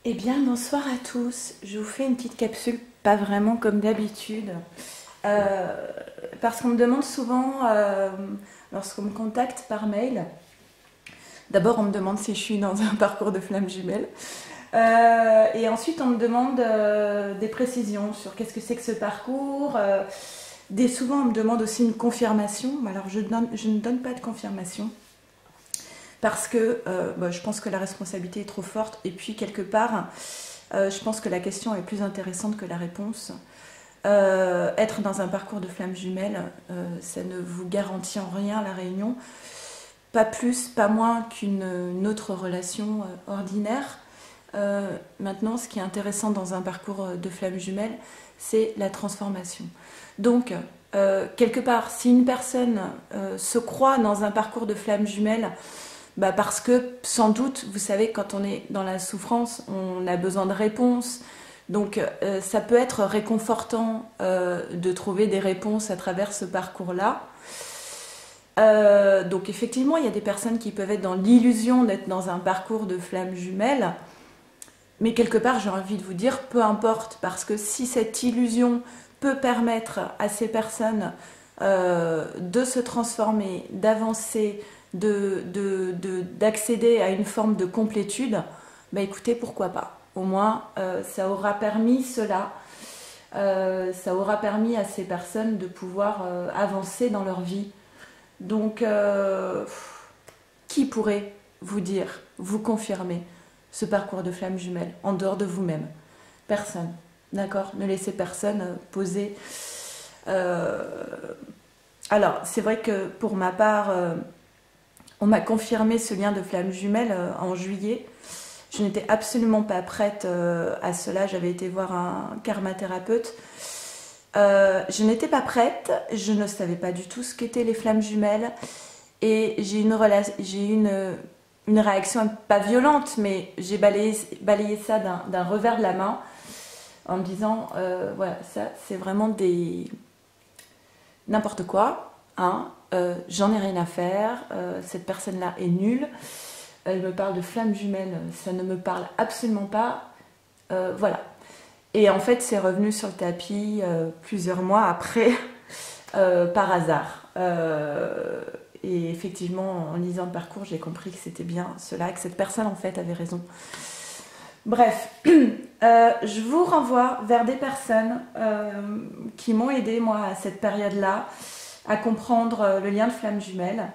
Eh bien, bonsoir à tous. Je vous fais une petite capsule, pas vraiment comme d'habitude, parce qu'on me demande souvent, lorsqu'on me contacte par mail, d'abord on me demande si je suis dans un parcours de flammes jumelles, et ensuite on me demande des précisions sur qu'est-ce que c'est que ce parcours. Souvent on me demande aussi une confirmation. Alors je ne donne pas de confirmation. Parce que je pense que la responsabilité est trop forte et puis quelque part, je pense que la question est plus intéressante que la réponse. Être dans un parcours de flammes jumelles, ça ne vous garantit en rien la réunion, pas plus, pas moins qu'une autre relation ordinaire. Maintenant, ce qui est intéressant dans un parcours de flammes jumelles, c'est la transformation. Donc, quelque part, si une personne se croit dans un parcours de flammes jumelles, parce que sans doute, vous savez, quand on est dans la souffrance, on a besoin de réponses. Donc ça peut être réconfortant de trouver des réponses à travers ce parcours-là. Donc effectivement, il y a des personnes qui peuvent être dans l'illusion d'être dans un parcours de flammes jumelles. Mais quelque part, j'ai envie de vous dire, peu importe, parce que si cette illusion peut permettre à ces personnes de se transformer, d'avancer, d'accéder à une forme de complétude, écoutez, pourquoi pas. Au moins, ça aura permis cela, ça aura permis à ces personnes de pouvoir avancer dans leur vie. Donc, qui pourrait vous dire, vous confirmer ce parcours de flammes jumelles en dehors de vous-même? Personne, d'accord? Ne laissez personne poser. Alors, c'est vrai que pour ma part, on m'a confirmé ce lien de flammes jumelles en juillet. Je n'étais absolument pas prête à cela. J'avais été voir un karmathérapeute. Je n'étais pas prête. Je ne savais pas du tout ce qu'étaient les flammes jumelles. Et j'ai eu une réaction pas violente, mais j'ai balayé ça d'un revers de la main en me disant, voilà, ça c'est vraiment n'importe quoi, hein. J'en ai rien à faire, cette personne-là est nulle, elle me parle de flammes jumelles, ça ne me parle absolument pas, voilà. Et en fait, c'est revenu sur le tapis plusieurs mois après, par hasard. Et effectivement, en lisant le parcours, j'ai compris que c'était bien cela, que cette personne, en fait, avait raison. Bref, je vous renvoie vers des personnes qui m'ont aidé, moi, à cette période-là, à comprendre le lien de flammes jumelles.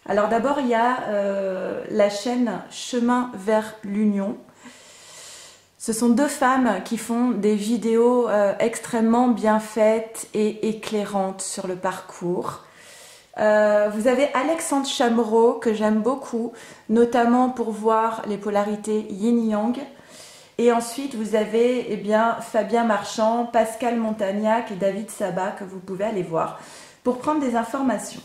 Alors d'abord, il y a la chaîne Chemin vers l'Union. Ce sont deux femmes qui font des vidéos extrêmement bien faites et éclairantes sur le parcours. Vous avez Alexandre Chamereau, que j'aime beaucoup, notamment pour voir les polarités yin-yang. Et ensuite, vous avez Fabien Marchand, Pascal Montagnac et David Sabat, que vous pouvez aller voir pour prendre des informations.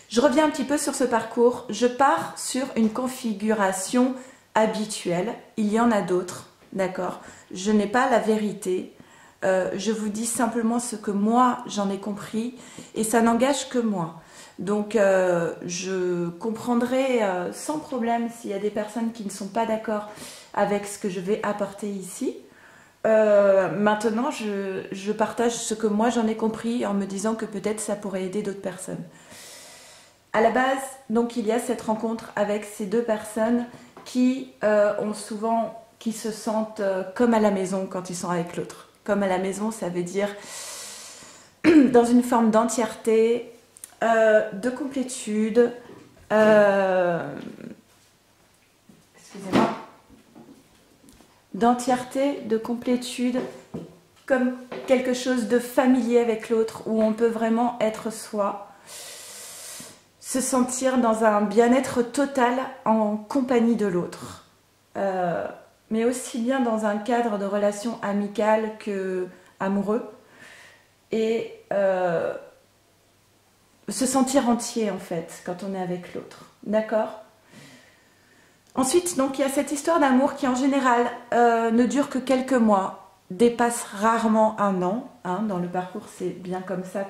Je reviens un petit peu sur ce parcours. Je pars sur une configuration habituelle. Il y en a d'autres, d'accord? Je n'ai pas la vérité. Je vous dis simplement ce que moi, j'en ai compris. Et ça n'engage que moi. Donc, je comprendrai sans problème s'il y a des personnes qui ne sont pas d'accord avec ce que je vais apporter ici. Maintenant, je partage ce que moi j'en ai compris en me disant que peut-être ça pourrait aider d'autres personnes. À la base, donc, il y a cette rencontre avec ces deux personnes qui qui se sentent comme à la maison quand ils sont avec l'autre. Comme à la maison, ça veut dire dans une forme d'entièreté, de complétude, excusez-moi, d'entièreté, de complétude, comme quelque chose de familier avec l'autre, où on peut vraiment être soi, se sentir dans un bien-être total en compagnie de l'autre, mais aussi bien dans un cadre de relation amicale que amoureux, et se sentir entier en fait quand on est avec l'autre, d'accord? Ensuite, donc, il y a cette histoire d'amour qui, en général, ne dure que quelques mois, dépasse rarement un an. Hein, dans le parcours, c'est bien comme ça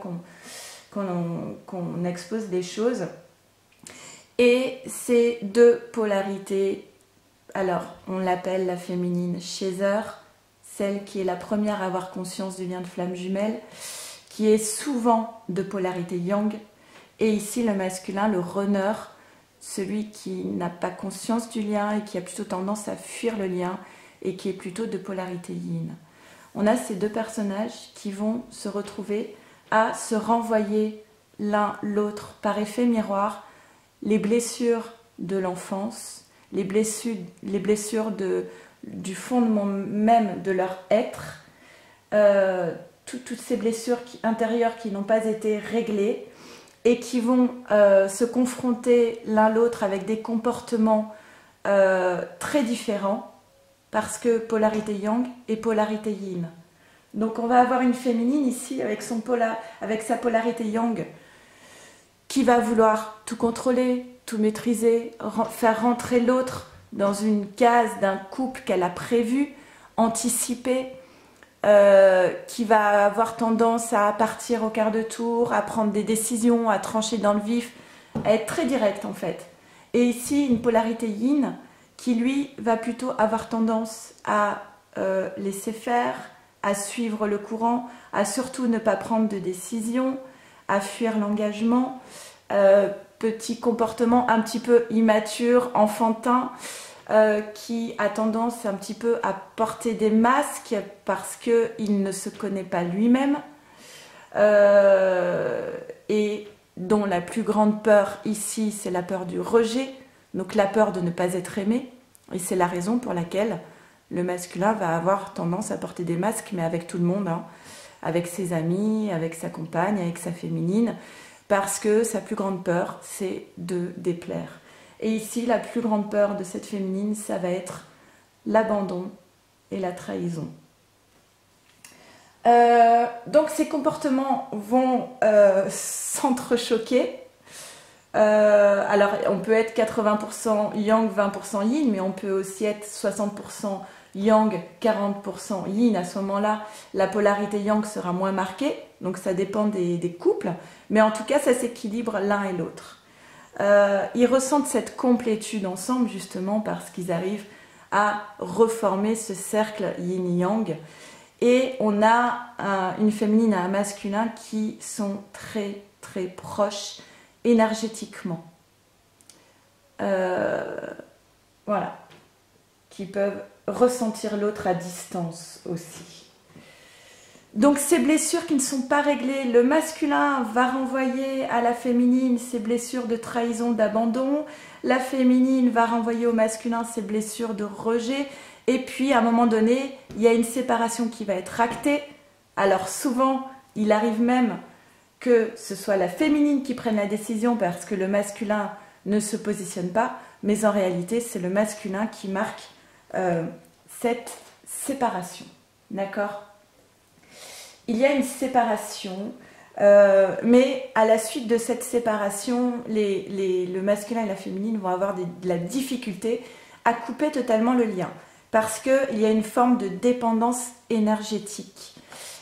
qu'on expose les choses. Et c'est deux polarités alors on l'appelle la féminine chaser, celle qui est la première à avoir conscience du lien de flamme jumelle, qui est souvent de polarité yang, et ici le masculin, le runner, celui qui n'a pas conscience du lien et qui a plutôt tendance à fuir le lien et qui est plutôt de polarité yin. On a ces deux personnages qui vont se retrouver à se renvoyer l'un l'autre par effet miroir les blessures de l'enfance, les blessures du fondement même de leur être, toutes ces blessures intérieures qui n'ont pas été réglées et qui vont se confronter l'un l'autre avec des comportements très différents parce que polarité yang et polarité yin. Donc on va avoir une féminine ici avec sa polarité yang qui va vouloir tout contrôler, tout maîtriser, faire rentrer l'autre dans une case d'un couple qu'elle a prévu, anticipé, qui va avoir tendance à partir au quart de tour, à prendre des décisions, à trancher dans le vif, à être très directe en fait. Et ici, une polarité yin qui lui va plutôt avoir tendance à laisser faire, à suivre le courant, à surtout ne pas prendre de décision, à fuir l'engagement, petit comportement un petit peu immature, enfantin, qui a tendance un petit peu à porter des masques parce qu'il ne se connaît pas lui-même et dont la plus grande peur ici c'est la peur du rejet, donc la peur de ne pas être aimé, et c'est la raison pour laquelle le masculin va avoir tendance à porter des masques, mais avec tout le monde, hein, avec ses amis, avec sa compagne, avec sa féminine, parce que sa plus grande peur c'est de déplaire. Et ici, la plus grande peur de cette féminine, ça va être l'abandon et la trahison. Donc ces comportements vont s'entrechoquer. Alors on peut être 80% yang, 20% yin, mais on peut aussi être 60% yang, 40% yin. À ce moment-là, la polarité yang sera moins marquée, donc ça dépend des couples, mais en tout cas ça s'équilibre l'un et l'autre. Ils ressentent cette complétude ensemble justement parce qu'ils arrivent à reformer ce cercle yin-yang, et on a une féminine et un masculin qui sont très très proches énergétiquement, voilà, qui peuvent ressentir l'autre à distance aussi. Donc ces blessures qui ne sont pas réglées, le masculin va renvoyer à la féminine ses blessures de trahison, d'abandon, la féminine va renvoyer au masculin ses blessures de rejet, et puis à un moment donné, il y a une séparation qui va être actée. Alors souvent, il arrive même que ce soit la féminine qui prenne la décision parce que le masculin ne se positionne pas, mais en réalité, c'est le masculin qui marque cette séparation. D'accord ? Il y a une séparation, mais à la suite de cette séparation, le masculin et la féminine vont avoir de la difficulté à couper totalement le lien, parce qu'il y a une forme de dépendance énergétique.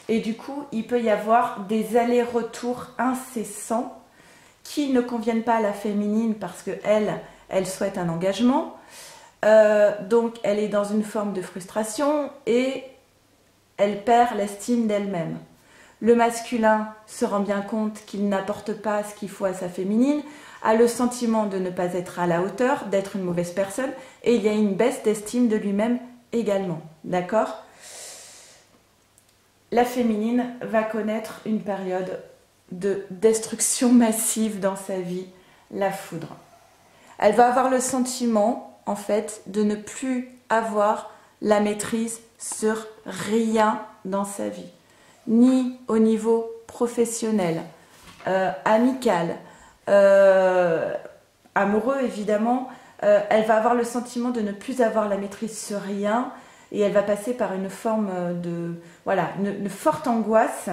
Et du coup, il peut y avoir des allers-retours incessants qui ne conviennent pas à la féminine parce qu'elle souhaite un engagement. Donc, elle est dans une forme de frustration et elle perd l'estime d'elle-même. Le masculin se rend bien compte qu'il n'apporte pas ce qu'il faut à sa féminine, a le sentiment de ne pas être à la hauteur, d'être une mauvaise personne, et il y a une baisse d'estime de lui-même également. D'accord ? La féminine va connaître une période de destruction massive dans sa vie, la foudre. Elle va avoir le sentiment, en fait, de ne plus avoir la maîtrise sur rien dans sa vie, ni au niveau professionnel, amical, amoureux évidemment. Elle va avoir le sentiment de ne plus avoir la maîtrise sur rien, et elle va passer par une forme de, voilà, une forte angoisse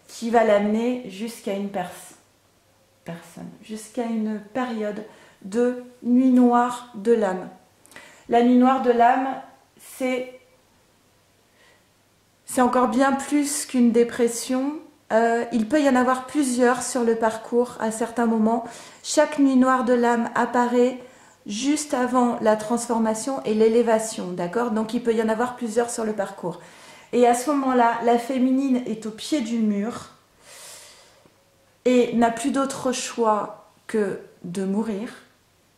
qui va l'amener jusqu'à une personne, jusqu'à une période de nuit noire de l'âme. La nuit noire de l'âme, c'est encore bien plus qu'une dépression. Il peut y en avoir plusieurs sur le parcours à certains moments. Chaque nuit noire de l'âme apparaît juste avant la transformation et l'élévation, d'accord? Donc il peut y en avoir plusieurs sur le parcours. Et à ce moment-là, la féminine est au pied du mur et n'a plus d'autre choix que de mourir.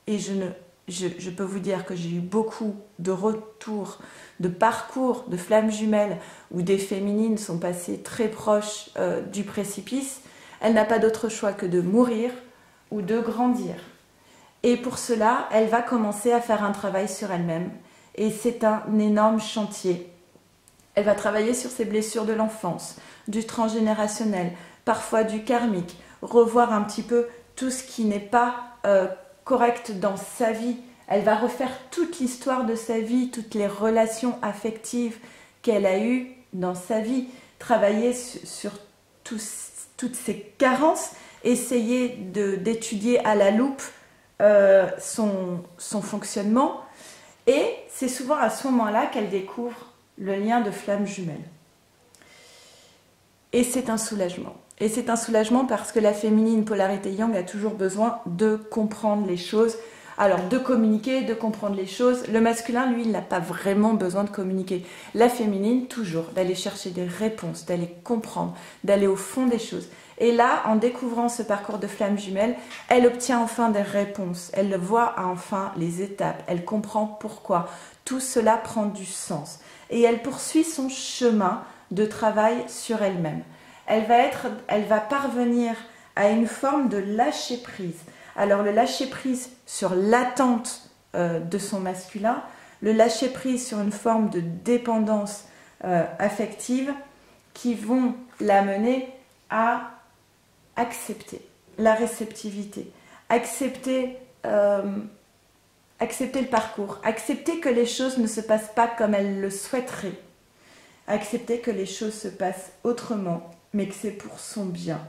Et je peux vous dire que j'ai eu beaucoup de retours, de parcours de flammes jumelles où des féminines sont passées très proches du précipice. Elle n'a pas d'autre choix que de mourir ou de grandir. Et pour cela, elle va commencer à faire un travail sur elle-même. Et c'est un énorme chantier. Elle va travailler sur ses blessures de l'enfance, du transgénérationnel, parfois du karmique, revoir un petit peu tout ce qui n'est pas correct dans sa vie. Elle va refaire toute l'histoire de sa vie, toutes les relations affectives qu'elle a eues dans sa vie, travailler sur toutes ses carences, essayer d'étudier à la loupe son fonctionnement. Et c'est souvent à ce moment-là qu'elle découvre le lien de flamme jumelle. Et c'est un soulagement. Et c'est un soulagement parce que la féminine polarité yang a toujours besoin de comprendre les choses. Alors, de communiquer, de comprendre les choses. Le masculin, lui, il n'a pas vraiment besoin de communiquer. La féminine, toujours, d'aller chercher des réponses, d'aller comprendre, d'aller au fond des choses. Et là, en découvrant ce parcours de flamme jumelle, elle obtient enfin des réponses. Elle voit enfin les étapes. Elle comprend pourquoi. Tout cela prend du sens. Et elle poursuit son chemin de travail sur elle-même. Elle va parvenir à une forme de lâcher prise. Alors le lâcher prise sur l'attente de son masculin, le lâcher prise sur une forme de dépendance affective qui vont l'amener à accepter la réceptivité, accepter le parcours, accepter que les choses ne se passent pas comme elle le souhaiterait, accepter que les choses se passent autrement, mais que c'est pour son bien.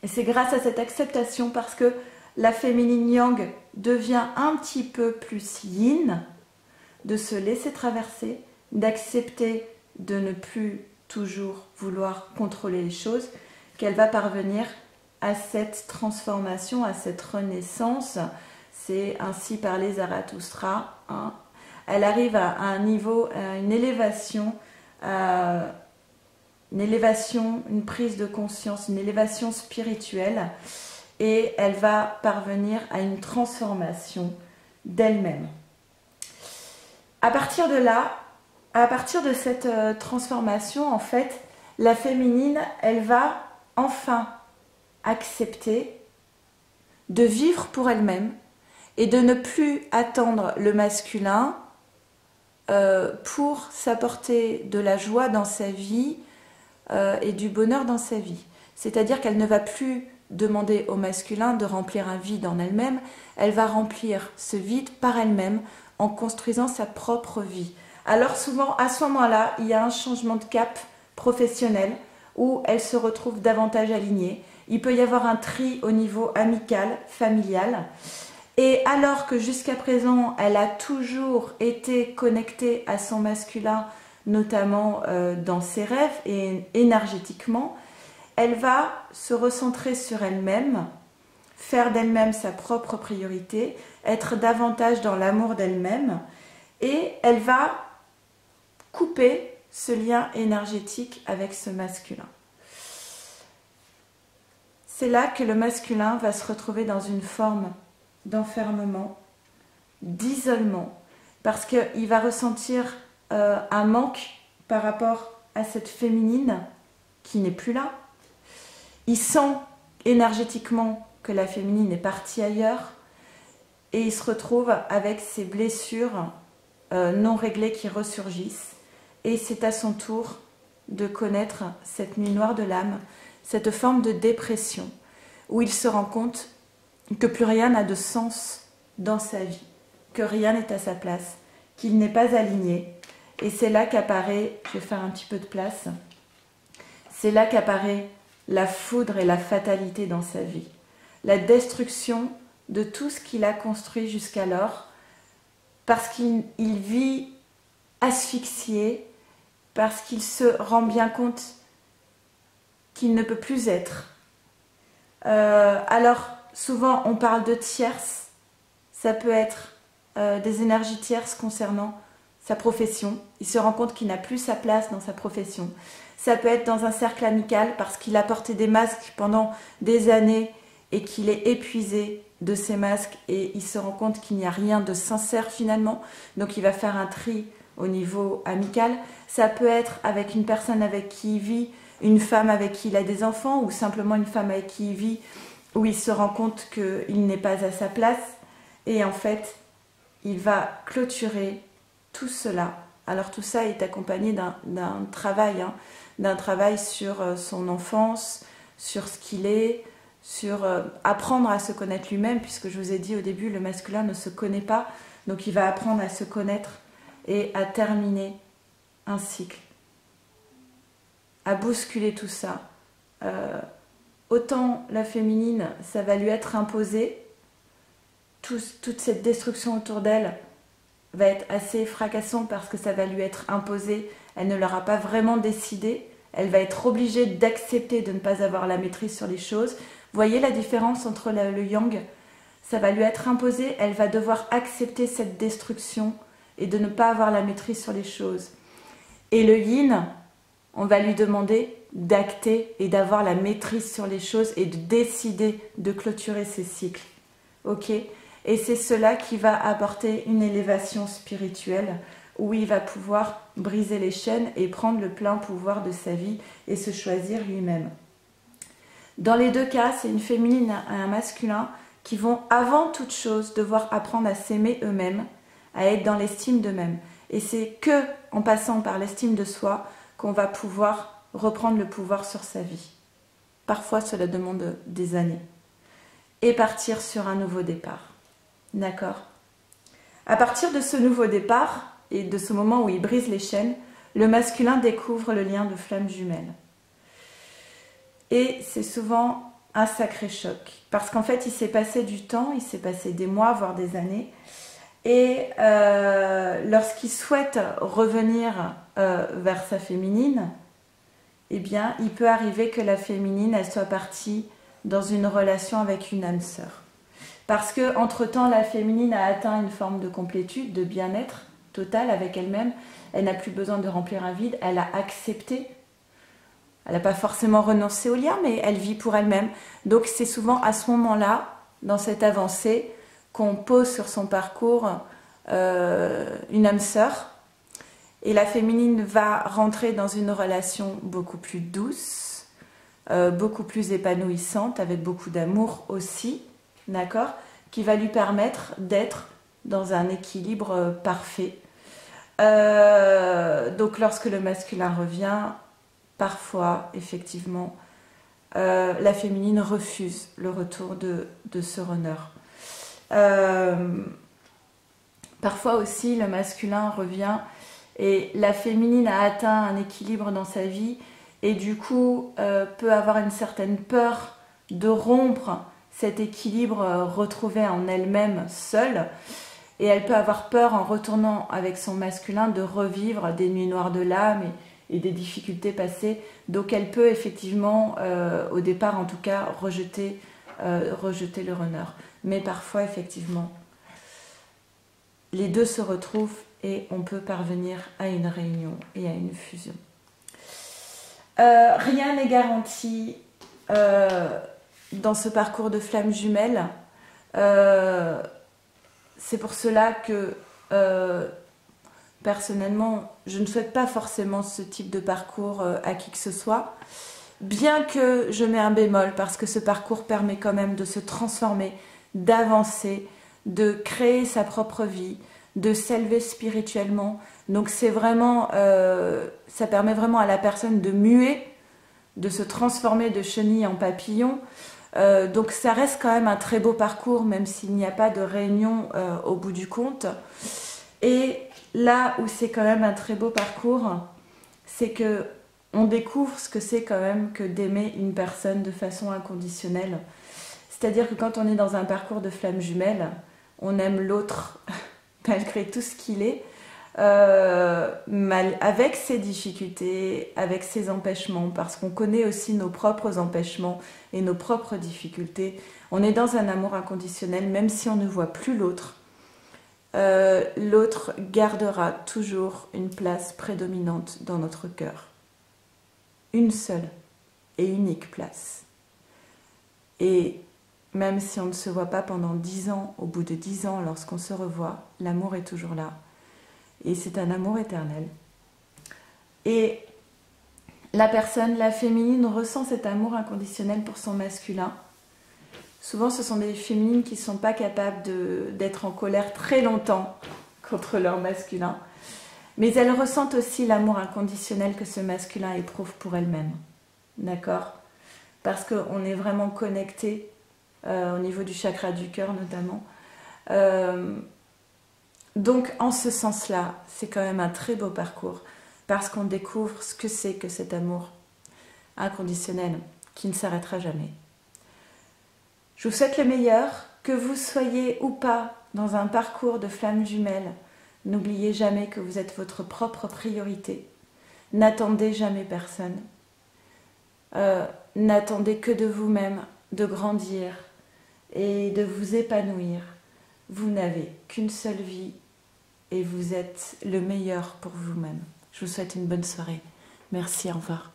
Et c'est grâce à cette acceptation, parce que la féminine yang devient un petit peu plus yin, de se laisser traverser, d'accepter de ne plus toujours vouloir contrôler les choses, qu'elle va parvenir à cette transformation, à cette renaissance. C'est ainsi parlait Zarathustra. Hein. Elle arrive à un niveau, à une élévation, une prise de conscience, une élévation spirituelle, et elle va parvenir à une transformation d'elle-même. À partir de là, à partir de cette transformation, en fait, la féminine, elle va enfin accepter de vivre pour elle-même et de ne plus attendre le masculin pour s'apporter de la joie dans sa vie et du bonheur dans sa vie. C'est-à-dire qu'elle ne va plus demander au masculin de remplir un vide en elle-même, elle va remplir ce vide par elle-même en construisant sa propre vie. Alors souvent, à ce moment-là, il y a un changement de cap professionnel où elle se retrouve davantage alignée. Il peut y avoir un tri au niveau amical, familial. Et alors que jusqu'à présent, elle a toujours été connectée à son masculin, notamment dans ses rêves et énergétiquement, elle va se recentrer sur elle-même, faire d'elle-même sa propre priorité, être davantage dans l'amour d'elle-même, et elle va couper ce lien énergétique avec ce masculin. C'est là que le masculin va se retrouver dans une forme d'enfermement, d'isolement, parce qu'il va ressentir un manque par rapport à cette féminine qui n'est plus là. Il sent énergétiquement que la féminine est partie ailleurs et il se retrouve avec ses blessures non réglées qui ressurgissent. Et c'est à son tour de connaître cette nuit noire de l'âme, cette forme de dépression, où il se rend compte que plus rien n'a de sens dans sa vie, que rien n'est à sa place, qu'il n'est pas aligné. Et c'est là qu'apparaît, je vais faire un petit peu de place, c'est là qu'apparaît la foudre et la fatalité dans sa vie, la destruction de tout ce qu'il a construit jusqu'alors, parce qu'il vit asphyxié, parce qu'il se rend bien compte qu'il ne peut plus être. Alors, souvent, on parle de tierce. Ça peut être des énergies tierces concernant sa profession. Il se rend compte qu'il n'a plus sa place dans sa profession. Ça peut être dans un cercle amical parce qu'il a porté des masques pendant des années et qu'il est épuisé de ces masques et il se rend compte qu'il n'y a rien de sincère finalement. Donc il va faire un tri au niveau amical. Ça peut être avec une personne avec qui il vit, une femme avec qui il a des enfants ou simplement une femme avec qui il vit où il se rend compte qu'il n'est pas à sa place et en fait il va clôturer tout cela. Alors tout ça est accompagné d'un travail, d'un travail sur son enfance, sur ce qu'il est, sur apprendre à se connaître lui-même, puisque je vous ai dit au début, le masculin ne se connaît pas, donc il va apprendre à se connaître et à terminer un cycle, à bousculer tout ça. Autant la féminine, ça va lui être imposé, toute cette destruction autour d'elle va être assez fracassante parce que ça va lui être imposé, elle ne l'aura pas vraiment décidé, elle va être obligée d'accepter de ne pas avoir la maîtrise sur les choses. Vous voyez la différence entre le yang? Ça va lui être imposé, elle va devoir accepter cette destruction et de ne pas avoir la maîtrise sur les choses. Et le yin, on va lui demander d'acter et d'avoir la maîtrise sur les choses et de décider de clôturer ces cycles. Ok? Et c'est cela qui va apporter une élévation spirituelle où il va pouvoir briser les chaînes et prendre le plein pouvoir de sa vie et se choisir lui-même. Dans les deux cas, c'est une féminine et un masculin qui vont avant toute chose devoir apprendre à s'aimer eux-mêmes, à être dans l'estime d'eux-mêmes. Et c'est que en passant par l'estime de soi qu'on va pouvoir reprendre le pouvoir sur sa vie. Parfois, cela demande des années. Et partir sur un nouveau départ. D'accord? À partir de ce nouveau départ et de ce moment où il brise les chaînes, le masculin découvre le lien de flamme jumelle. Et c'est souvent un sacré choc. Parce qu'en fait, il s'est passé du temps, il s'est passé des mois, voire des années. Et lorsqu'il souhaite revenir vers sa féminine, eh bien, il peut arriver que la féminine, elle soit partie dans une relation avec une âme sœur. Parce que entre-temps, la féminine a atteint une forme de complétude, de bien-être total avec elle-même. Elle n'a plus besoin de remplir un vide, elle a accepté. Elle n'a pas forcément renoncé au lien, mais elle vit pour elle-même. Donc c'est souvent à ce moment-là, dans cette avancée, qu'on pose sur son parcours une âme sœur. Et la féminine va rentrer dans une relation beaucoup plus douce, beaucoup plus épanouissante, avec beaucoup d'amour aussi, d'accord, qui va lui permettre d'être dans un équilibre parfait. Donc lorsque le masculin revient, parfois, effectivement, la féminine refuse le retour de ce runner. Parfois aussi, le masculin revient et la féminine a atteint un équilibre dans sa vie et du coup peut avoir une certaine peur de rompre cet équilibre retrouvé en elle-même seule. Et elle peut avoir peur en retournant avec son masculin de revivre des nuits noires de l'âme et des difficultés passées. Donc elle peut effectivement, au départ en tout cas, rejeter le runner. Mais parfois effectivement, les deux se retrouvent et on peut parvenir à une réunion et à une fusion. Rien n'est garanti dans ce parcours de flamme jumelle. C'est pour cela que personnellement, je ne souhaite pas forcément ce type de parcours à qui que ce soit, bien que je mets un bémol parce que ce parcours permet quand même de se transformer, d'avancer, de créer sa propre vie, de s'élever spirituellement. Donc c'est vraiment, ça permet vraiment à la personne de muer, de se transformer de chenille en papillon. Donc ça reste quand même un très beau parcours, même s'il n'y a pas de réunion au bout du compte. Et là où c'est quand même un très beau parcours, c'est que on découvre ce que c'est quand même que d'aimer une personne de façon inconditionnelle. C'est-à-dire que quand on est dans un parcours de flamme jumelle, on aime l'autre malgré tout ce qu'il est. avec ses difficultés, avec ses empêchements, parce qu'on connaît aussi nos propres empêchements et nos propres difficultés. On est dans un amour inconditionnel, même si on ne voit plus l'autre. L'autre gardera toujours une place prédominante dans notre cœur. Une seule et unique place. Et même si on ne se voit pas pendant 10 ans, au bout de 10 ans, lorsqu'on se revoit, l'amour est toujours là. Et c'est un amour éternel. Et la personne, la féminine, ressent cet amour inconditionnel pour son masculin. Souvent, ce sont des féminines qui ne sont pas capables d'être en colère très longtemps contre leur masculin. Mais elles ressentent aussi l'amour inconditionnel que ce masculin éprouve pour elles-mêmes. D'accord ? Parce qu'on est vraiment connecté au niveau du chakra du cœur notamment. Donc, en ce sens-là, c'est quand même un très beau parcours parce qu'on découvre ce que c'est que cet amour inconditionnel qui ne s'arrêtera jamais. Je vous souhaite le meilleur, que vous soyez ou pas dans un parcours de flammes jumelles. N'oubliez jamais que vous êtes votre propre priorité. N'attendez jamais personne. N'attendez que de vous-même, de grandir et de vous épanouir. Vous n'avez qu'une seule vie et vous êtes le meilleur pour vous-même. Je vous souhaite une bonne soirée. Merci, au revoir.